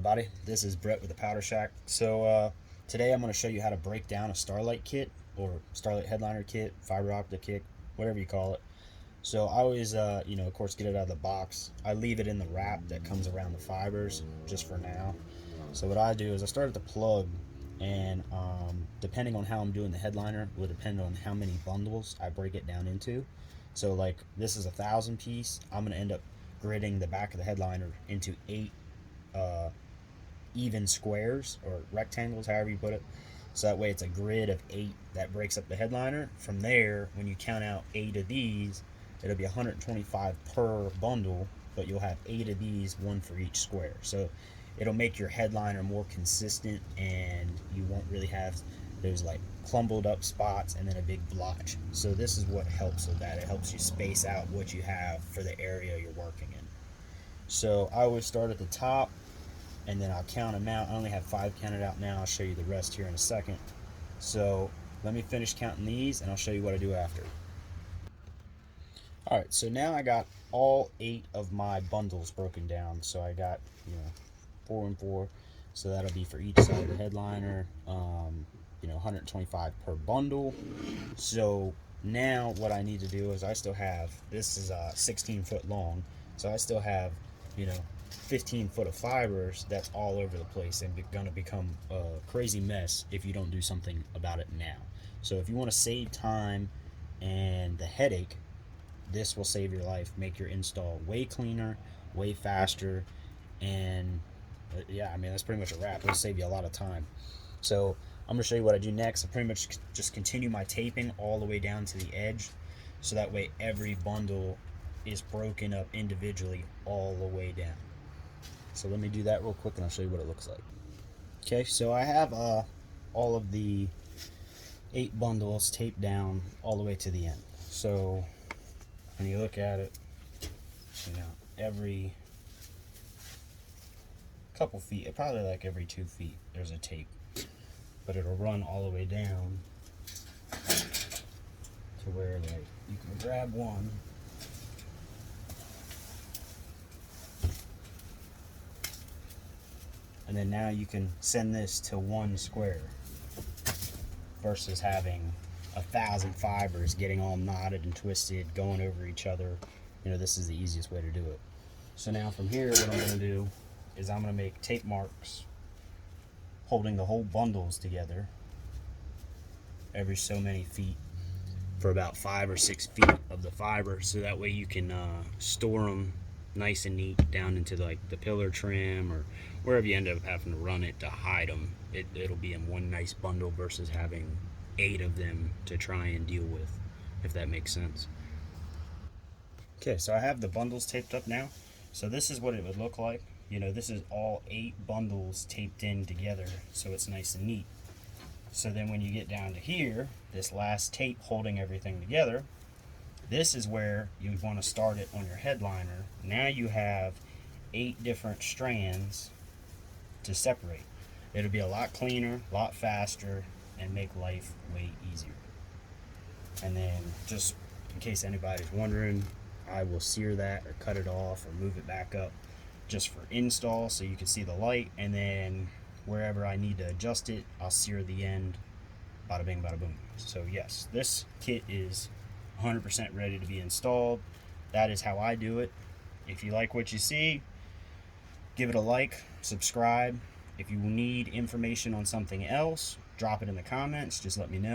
everybody, this is Brett with the Powder Shack. Today I'm going to show you how to break down a Starlight kit or Starlight Headliner Kit, fiber optic kit, whatever you call it. So I always, of course, get it out of the box. I leave it in the wrap that comes around the fibers just for now. So what I do is I start at the plug, and depending on how I'm doing the headliner will depend on how many bundles I break it down into. So like this is 1,000 piece. I'm going to end up gridding the back of the headliner into 8 even squares or rectangles, however you put it. So that way it's a grid of 8 that breaks up the headliner. From there, when you count out 8 of these, it'll be 125 per bundle, but you'll have 8 of these, 1 for each square. So it'll make your headliner more consistent, and you won't really have those like clumbled up spots and then a big blotch. So this is what helps with that. It helps you space out what you have for the area you're working in. So I always start at the top, and then I'll count them out. I only have 5 counted out now. I'll show you the rest here in a second. So let me finish counting these, and I'll show you what I do after. Alright, so now I got all 8 of my bundles broken down. So I got 4 and 4, so that'll be for each side of the headliner. 125 per bundle. So now what I need to do is I still have, this is 16 foot long, so I still have 15 foot of fibers that's all over the place, and gonna become a crazy mess if you don't do something about it now. So if you want to save time and the headache, this will save your life, make your install way cleaner, way faster, and yeah, I mean that's pretty much a wrap. It'll save you a lot of time. So I'm gonna show you what I do next. I pretty much just continue my taping all the way down to the edge, so that way every bundle is broken up individually all the way down. So let me do that real quick, and I'll show you what it looks like. Okay, so I have all of the 8 bundles taped down all the way to the end. So when you look at it, every couple feet, probably like every 2 feet, there's a tape, but it'll run all the way down to where like you can grab one. And then now you can send this to 1 square versus having 1,000 fibers getting all knotted and twisted, going over each other. This is the easiest way to do it. So now from here, what I'm going to do is I'm going to make tape marks holding the whole bundles together every so many feet for about 5 or 6 feet of the fiber, so that way you can store them nice and neat down into like the pillar trim or wherever you end up having to run it to hide them. It'll be in one nice bundle versus having 8 of them to try and deal with, if that makes sense. Okay, so I have the bundles taped up now. So this is what it would look like. This is all 8 bundles taped in together, so it's nice and neat. So then when you get down to here, this last tape holding everything together, this is where you want to start it on your headliner. Now you have 8 different strands to separate. It'll be a lot cleaner, a lot faster, and make life way easier. And then, just in case anybody's wondering, I will sear that or cut it off or move it back up just for install so you can see the light, and then wherever I need to adjust it, I'll sear the end. Bada bing, bada boom. So yes, this kit is 100% ready to be installed. That is how I do it. If you like what you see, give it a like, subscribe. If you need information on something else, drop it in the comments. Just let me know.